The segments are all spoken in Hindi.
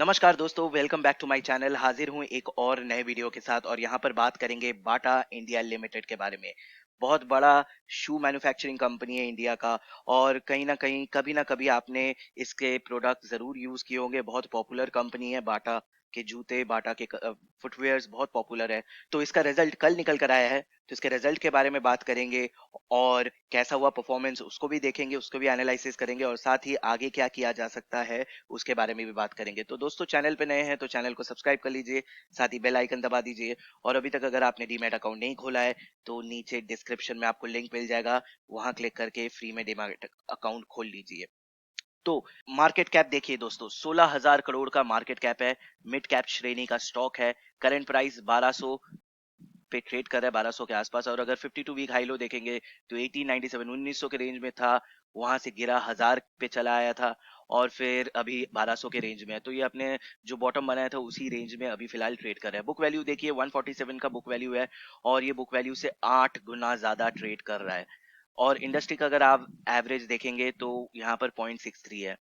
नमस्कार दोस्तों, welcome back to my channel. हाजिर हूँ एक और नए वीडियो के साथ और यहाँ पर बात करेंगे बाटा इंडिया लिमिटेड के बारे में। बहुत बड़ा शू मैन्युफैक्चरिंग कंपनी है इंडिया का। और कहीं ना कहीं कभी ना कभी आपने इसके प्रोडक्ट जरूर यूज किए होंगे। बहुत पॉपुलर कंपनी है बाटा के जूते, बाटा के फुटवेयर्स बहुत पॉपुलर है। तो इसका रिजल्ट कल निकल कर आया है, तो इसके रिजल्ट के बारे में बात करेंगे और कैसा हुआ परफॉर्मेंस उसको भी देखेंगे, उसको भी एनालिसिस करेंगे और साथ ही आगे क्या किया जा सकता है उसके बारे में भी बात करेंगे। तो दोस्तों, चैनल पे नए हैं तो चैनल को सब्सक्राइब कर लीजिए, साथ ही बेल आइकन दबा दीजिए। और अभी तक अगर आपने डीमैट अकाउंट नहीं खोला है तो नीचे डिस्क्रिप्शन में आपको लिंक मिल जाएगा, वहां क्लिक करके फ्री में डीमैट अकाउंट खोल लीजिए। तो मार्केट कैप देखिए दोस्तों, 16,000 करोड़ का मार्केट कैप है। मिड कैप श्रेणी का स्टॉक है। करंट प्राइस 1200 पे ट्रेड कर रहा है, 1200 के आसपास। और अगर 52 वीक हाई लो देखेंगे तो 1897 1900 के रेंज में था, वहां से गिरा 1000 पे चला आया था और फिर अभी 1200 के रेंज में है। तो ये अपने जो बॉटम बनाया था उसी रेंज में अभी फिलहाल ट्रेड कर रहा है। बुक वैल्यू देखिए 147 का बुक वैल्यू है और ये बुक वैल्यू से 8 गुना ज्यादा ट्रेड कर रहा है। और इंडस्ट्री का अगर आप एवरेज देखेंगे तो यहाँ पर 0.63 है।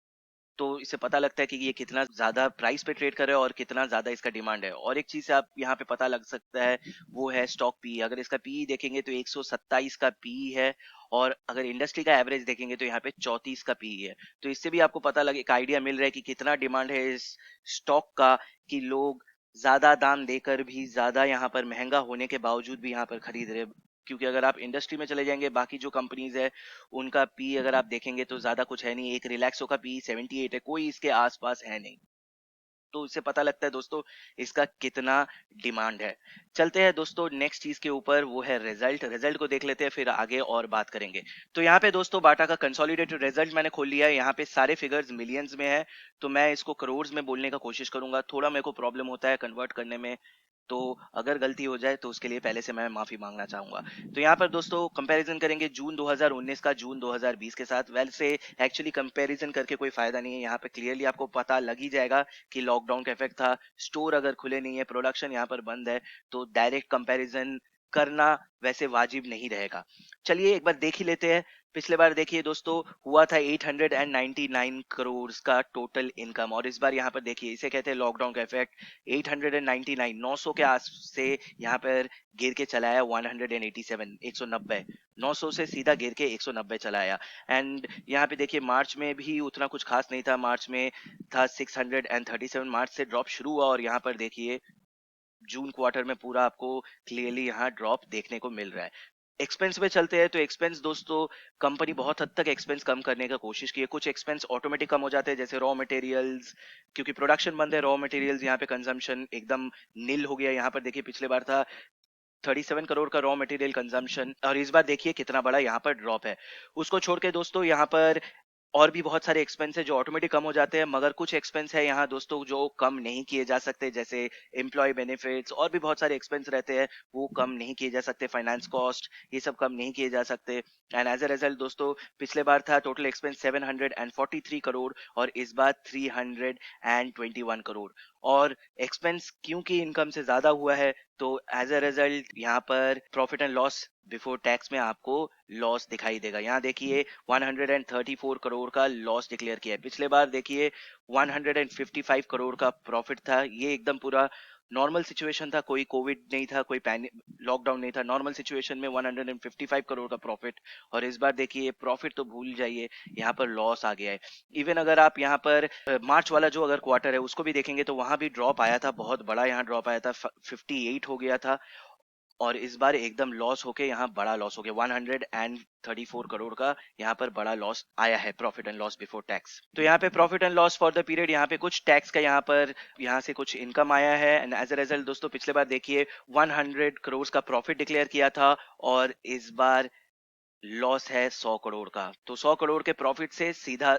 तो इससे पता लगता है कि ये कितना ज्यादा प्राइस पे ट्रेड कर रहा है और कितना ज्यादा इसका डिमांड है। और एक चीज से आप यहाँ पे पता लग सकता है, वो है स्टॉक पी। अगर इसका पी देखेंगे तो 127 का पी है और अगर इंडस्ट्री का एवरेज देखेंगे तो यहाँ पे 34 का पी है। तो इससे भी आपको पता लगे, एक आइडिया मिल रहा है कि कितना डिमांड है इस स्टॉक का, कि लोग ज्यादा दाम देकर भी, ज्यादा यहाँ पर महंगा होने के बावजूद भी यहाँ पर खरीद रहे हैं। क्योंकि अगर आप इंडस्ट्री में चले जाएंगे, बाकी जो कंपनीज है उनका पी अगर आप देखेंगे तो ज्यादा कुछ है नहीं। एक रिलैक्सो का पी 78 है, कोई इसके आसपास है नहीं। तो इससे पता लगता है दोस्तों इसका कितना डिमांड है। चलते हैं दोस्तों नेक्स्ट चीज के ऊपर, वो है रिजल्ट। रिजल्ट को देख लेते हैं फिर आगे और बात करेंगे। तो यहाँ पे दोस्तों बाटा का कंसोलिडेटेड रिजल्ट मैंने खोल लिया है। यहाँ पे सारे फिगर्स मिलियंस में है, तो मैं इसको करोड़ में बोलने का कोशिश करूंगा। थोड़ा मेरे को प्रॉब्लम होता है कन्वर्ट करने में, तो अगर गलती हो जाए तो उसके लिए पहले से मैं माफी मांगना चाहूंगा। तो यहाँ पर दोस्तों कंपैरिजन करेंगे जून 2019 का जून 2020 के साथ। वैसे एक्चुअली कंपैरिजन करके कोई फायदा नहीं है, यहाँ पे क्लियरली आपको पता लग ही जाएगा कि लॉकडाउन का इफेक्ट था। स्टोर अगर खुले नहीं है, प्रोडक्शन यहाँ पर बंद है, तो डायरेक्ट कंपैरिजन करना वैसे वाजिब नहीं रहेगा। चलिए एक बार देख ही लेते हैं। पिछले बार देखिए दोस्तों, हुआ था 899 करोड़ का टोटल इनकम, और इस बार यहाँ पर देखिए, इसे कहते हैं लॉकडाउन का इफेक्ट। 899 900 के आस से यहाँ पर गिर के चला आया 187 190। 900 से सीधा गिर के 190 चला आया। एंड यहाँ पे देखिए मार्च में भी उतना कुछ खास नहीं था। मार्च में था 637, मार्च से ड्रॉप शुरू हुआ और यहाँ पर देखिए जून क्वार्टर में पूरा आपको क्लियरली यहाँ ड्रॉप देखने को मिल रहा है। एक्सपेंस पे चलते हैं तो एक्सपेंस दोस्तों, कंपनी बहुत हद तक एक्सपेंस कम करने का कोशिश की है। कुछ एक्सपेंस ऑटोमेटिक कम हो जाते हैं, जैसे रॉ मटेरियल्स, क्योंकि प्रोडक्शन बंद है। रॉ मटेरियल्स यहाँ पे कंजम्पशन एकदम नील हो गया। यहाँ पर देखिए पिछले बार था 37 करोड़ का रॉ मटेरियल कंजम्पशन और इस बार देखिए कितना बड़ा यहाँ पर ड्रॉप है। उसको छोड़ के दोस्तों यहाँ पर और भी बहुत सारे एक्सपेंस है जो ऑटोमेटिक कम हो जाते हैं, मगर कुछ एक्सपेंस है यहाँ दोस्तों जो कम नहीं किए जा सकते, जैसे एम्प्लॉय बेनिफिट्स। और भी बहुत सारे एक्सपेंस रहते हैं, वो कम नहीं किए जा सकते। फाइनेंस कॉस्ट, ये सब कम नहीं किए जा सकते। एंड एज अ रिजल्ट दोस्तों, पिछले बार था टोटल एक्सपेंस 743 करोड़ और इस बार 321 करोड़। और एक्सपेंस क्योंकि इनकम से ज्यादा हुआ है, तो एज अ रिजल्ट यहाँ पर profit and loss before tax में आपको लॉस दिखाई देगा। यहाँ देखिए 134 करोड़ का लॉस डिक्लेयर किया है। पिछले बार देखिए 155 करोड़ का प्रॉफिट था। ये एकदम पूरा नॉर्मल सिचुएशन था, कोई कोविड नहीं था, कोई पैनिक लॉकडाउन नहीं था। नॉर्मल सिचुएशन में 155 करोड़ का प्रॉफिट। और इस बार देखिए प्रॉफिट तो भूल जाइए, यहाँ पर लॉस आ गया है। इवन अगर आप यहाँ पर मार्च वाला जो अगर क्वार्टर है उसको भी देखेंगे तो वहां भी ड्रॉप आया था, बहुत बड़ा यहाँ ड्रॉप आया था, 58 हो गया था। और इस बार एकदम लॉस होके यहाँ बड़ा लॉस हो गया, 134 करोड़ का यहाँ पर बड़ा लॉस आया है, profit and loss before tax. तो यहाँ पे profit and loss for the period, यहाँ पे कुछ टैक्स का यहाँ पर यहाँ से कुछ इनकम आया है। एंड एज अ रिजल्ट दोस्तों, पिछले बार देखिए 100 करोड़ का प्रॉफिट डिक्लेयर किया था और इस बार लॉस है 100 करोड़ का। तो 100 करोड़ के प्रॉफिट से सीधा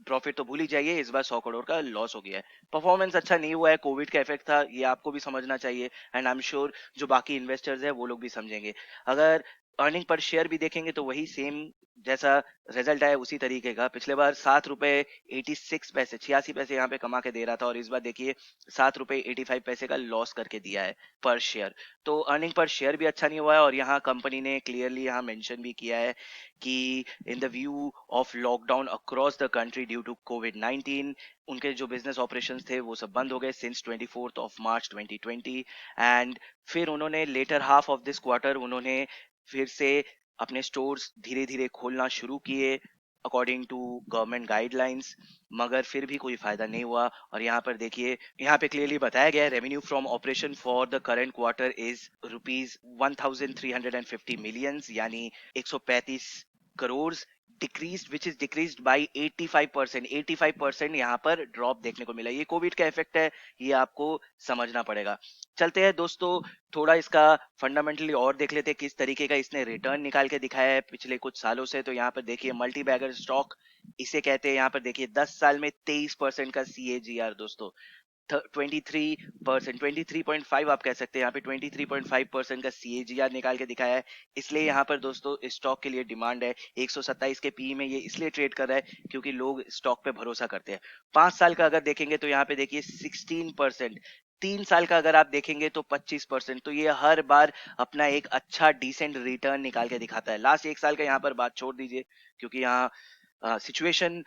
प्रॉफिट तो भूल ही जाइए, इस बार 100 करोड़ का लॉस हो गया है। परफॉर्मेंस अच्छा नहीं हुआ है, कोविड का इफेक्ट था, ये आपको भी समझना चाहिए। एंड आई एम श्योर जो बाकी इन्वेस्टर्स है वो लोग भी समझेंगे। अगर अर्निंग पर शेयर भी देखेंगे तो वही सेम जैसा रिजल्ट आया उसी तरीके का। पिछले बार 7 रुपए 86 पैसे 86 पैसे यहाँ पे कमा के दे रहा था और इस बार देखिए 7 रुपए 85 पैसे का लॉस करके दिया है पर शेयर। तो अर्निंग पर शेयर भी अच्छा नहीं हुआ है और यहाँ कंपनी ने क्लियरली यहाँ मेंशन भी किया है कि in the view of lockdown across the country due to कोविड-19 उनके जो बिजनेस ऑपरेशंस थे वो सब बंद हो गए सिंस 24 मार्च 2020। एंड फिर उन्होंने later half of this quarter उन्होंने फिर से अपने स्टोर्स धीरे धीरे खोलना शुरू किए अकॉर्डिंग टू गवर्नमेंट गाइडलाइंस, मगर फिर भी कोई फायदा नहीं हुआ। और यहाँ पर देखिए यहाँ पे क्लियरली बताया गया है revenue from operation for the current quarter is ₹1350 millions यानी 135 crore, decrease which is decrease by 85%। 85% यहाँ पर ड्रॉप देखने को मिला। ये कोविड का इफेक्ट है, ये आपको समझना पड़ेगा। चलते हैं दोस्तों थोड़ा इसका फंडामेंटली और देख लेते हैं किस तरीके का इसने रिटर्न निकाल के दिखाया है पिछले कुछ सालों से। तो यहाँ पर देखिए मल्टी बैगर स्टॉक इसे कहते हैं। यहाँ पर देखिए 10 साल में 23% का CAGR दोस्तों। 23%, 23.5 आप कह सकते हैं। यहाँ पे 23.5% का CAGR निकाल के दिखाया है। इसलिए यहाँ पर दोस्तों स्टॉक के लिए डिमांड है। 127 के पी में ये इसलिए ट्रेड कर रहा है क्योंकि लोग स्टॉक पे भरोसा करते हैं। 5 साल का अगर देखेंगे तो यहाँ पे देखिए 16%। 3 साल का अगर आप देखेंगे तो 25%। तो ये हर बार अपना एक अच्छा डिसेंट रिटर्न निकाल के दिखाता है। लास्ट 1 साल का यहाँ पर बात छोड़ दीजिए क्योंकि यहाँ सिचुएशन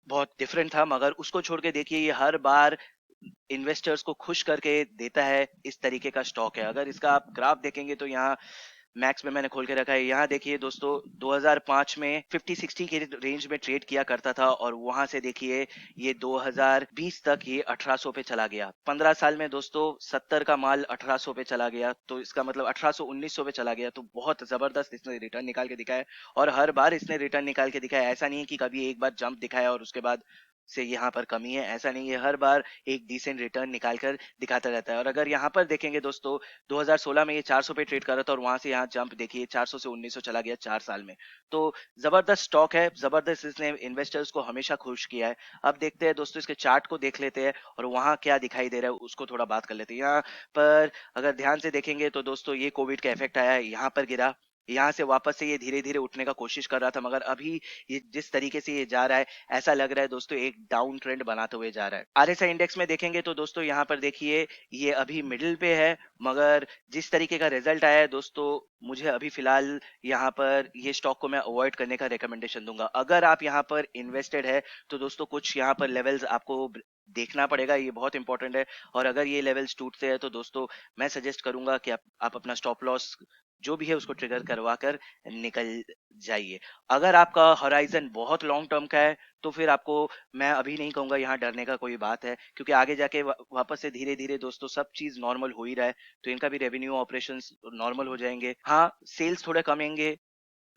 बहुत डिफरेंट था, मगर उसको छोड़ के देखिए ये हर बार इन्वेस्टर्स को खुश करके देता है। इस तरीके का स्टॉक है। अगर इसका आप ग्राफ देखेंगे तो यहाँ मैक्स में मैंने खोल के रखा है। यहाँ देखिए दोस्तों 2005 में 50-60 के रेंज में ट्रेड किया करता था और वहां से देखिए ये 2020 तक ये 1800 पे चला गया। 15 साल में दोस्तों 70 का माल 1800 पे चला गया। तो इसका मतलब 1800 1900 पे चला गया। तो बहुत जबरदस्त इसने रिटर्न निकाल के दिखाया है और हर बार इसने रिटर्न निकाल के दिखाया। ऐसा नहीं है कि कभी एक बार जंप दिखाया और उसके बाद से यहाँ पर कमी है, ऐसा नहीं है। हर बार एक डिसेंट रिटर्न निकाल कर दिखाता रहता है। और अगर यहाँ पर देखेंगे दोस्तों 2016 में ये 400 पे ट्रेड कर रहा था और वहां से यहाँ जंप देखिए 400 से 1900 चला गया 4 साल में। तो जबरदस्त स्टॉक है, जबरदस्त इसने इन्वेस्टर्स को हमेशा खुश किया है। अब देखते हैं दोस्तों इसके चार्ट को देख लेते हैं और वहां क्या दिखाई दे रहा है उसको थोड़ा बात कर लेते हैं। यहाँ पर अगर ध्यान से देखेंगे तो दोस्तों ये कोविड का इफेक्ट आया है, यहाँ पर गिरा, यहाँ से वापस से ये धीरे धीरे उठने का कोशिश कर रहा था, मगर अभी ये जिस तरीके से ये जा रहा है ऐसा लग रहा है दोस्तों एक डाउन ट्रेंड बनाते हुए जा रहा है। RSI इंडेक्स में देखेंगे तो दोस्तों यहाँ पर देखिए ये अभी मिडिल पे है, मगर जिस तरीके का रिजल्ट आया है दोस्तों मुझे अभी फिलहाल यहाँ पर ये स्टॉक को मैं अवॉइड करने का रिकमेंडेशन दूंगा। अगर आप यहाँ पर इन्वेस्टेड है तो दोस्तों कुछ यहाँ पर लेवल्स आपको देखना पड़ेगा, ये बहुत इंपॉर्टेंट है। और अगर ये लेवल्स टूटते हैं तो दोस्तों मैं सजेस्ट करूंगा कि आप अपना स्टॉप लॉस जो भी है उसको ट्रिगर करवा कर निकल जाइए। अगर आपका होराइजन बहुत लॉन्ग टर्म का है तो फिर आपको मैं अभी नहीं कहूंगा यहाँ डरने का कोई बात है, क्योंकि आगे जाके वापस से धीरे धीरे दोस्तों सब चीज नॉर्मल हो ही रहा है। तो इनका भी रेवेन्यू ऑपरेशंस नॉर्मल हो जाएंगे। हाँ सेल्स थोड़े कमेंगे,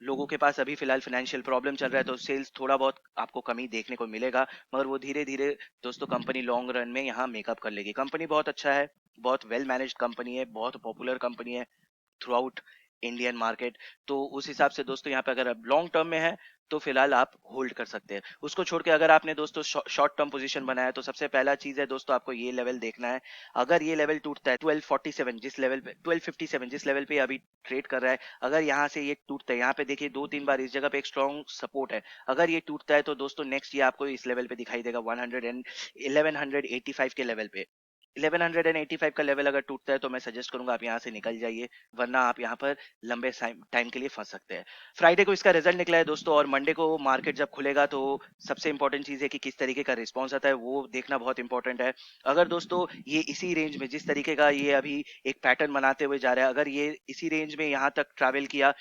लोगों के पास अभी फिलहाल फाइनेंशियल प्रॉब्लम चल रहा है तो सेल्स थोड़ा बहुत आपको कमी देखने को मिलेगा, मगर वो धीरे धीरे दोस्तों कंपनी लॉन्ग रन में यहाँ मेकअप कर लेगी। कंपनी बहुत अच्छा है, बहुत वेल मैनेज्ड कंपनी है, बहुत पॉपुलर कंपनी है थ्रू आउट इंडियन मार्केट। तो उस हिसाब से दोस्तों यहाँ पे अगर आप लॉन्ग टर्म में है तो फिलहाल आप होल्ड कर सकते हैं। उसको छोड़ के अगर आपने दोस्तों शॉर्ट टर्म पोजीशन बनाया तो सबसे पहला चीज है दोस्तों आपको ये लेवल देखना है। अगर ये लेवल टूटता है 1247 जिस लेवल पे 1257 जिस लेवल पे अभी ट्रेड कर रहा है, अगर यहाँ से ये टूटता है, यहाँ पे देखिए 2-3 बार इस जगह पे एक स्ट्रॉन्ग सपोर्ट है। अगर ये टूटता है तो दोस्तों नेक्स्ट ये आपको इस लेवल पे दिखाई देगा 1185 के लेवल पे। 1185 का लेवल अगर टूटता है तो मैं सजेस्ट करूंगा आप यहाँ से निकल जाइए, वरना आप यहाँ पर लंबे टाइम के लिए फंस सकते हैं। फ्राइडे को इसका रिजल्ट निकला है दोस्तों और मंडे को मार्केट जब खुलेगा तो सबसे इंपॉर्टेंट चीज है कि किस तरीके का रिस्पॉन्स आता है वो देखना बहुत इंपॉर्टेंट है। अगर दोस्तों ये इसी रेंज में जिस तरीके का ये अभी एक पैटर्न बनाते हुए जा रहा है, अगर ये इसी रेंज में यहाँ तक ट्रैवल किया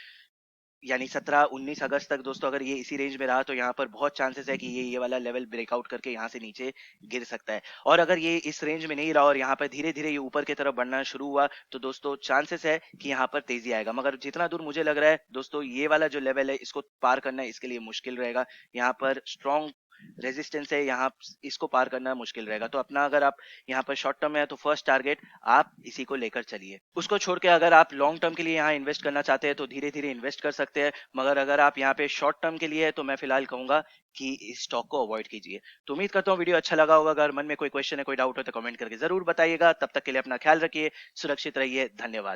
यानी 17-19 अगस्त तक दोस्तों अगर ये इसी रेंज में रहा तो यहाँ पर बहुत चांसेस है कि ये वाला लेवल ब्रेकआउट करके यहाँ से नीचे गिर सकता है। और अगर ये इस रेंज में नहीं रहा और यहाँ पर धीरे धीरे ये ऊपर की तरफ बढ़ना शुरू हुआ तो दोस्तों चांसेस है कि यहाँ पर तेजी आएगा। मगर जितना दूर मुझे लग रहा है दोस्तों ये वाला जो लेवल है इसको पार करना इसके लिए मुश्किल रहेगा। यहाँ पर स्ट्रॉन्ग रेजिस्टेंस है, यहाँ इसको पार करना मुश्किल रहेगा। तो अपना अगर आप यहाँ पर शॉर्ट टर्म में है तो फर्स्ट टारगेट आप इसी को लेकर चलिए। उसको छोड़ के अगर आप लॉन्ग टर्म के लिए यहाँ इन्वेस्ट करना चाहते हैं तो धीरे धीरे इन्वेस्ट कर सकते हैं, मगर अगर आप यहाँ पे शॉर्ट टर्म के लिए है तो मैं फिलहाल कहूंगा कि इस स्टॉक को अवॉइड कीजिए। तो उम्मीद करता हूँ वीडियो अच्छा लगा होगा। अगर मन में कोई क्वेश्चन है कोई डाउट हो तो कमेंट करके जरूर बताइएगा। तब तक के लिए अपना ख्याल रखिए, सुरक्षित रहिए, धन्यवाद।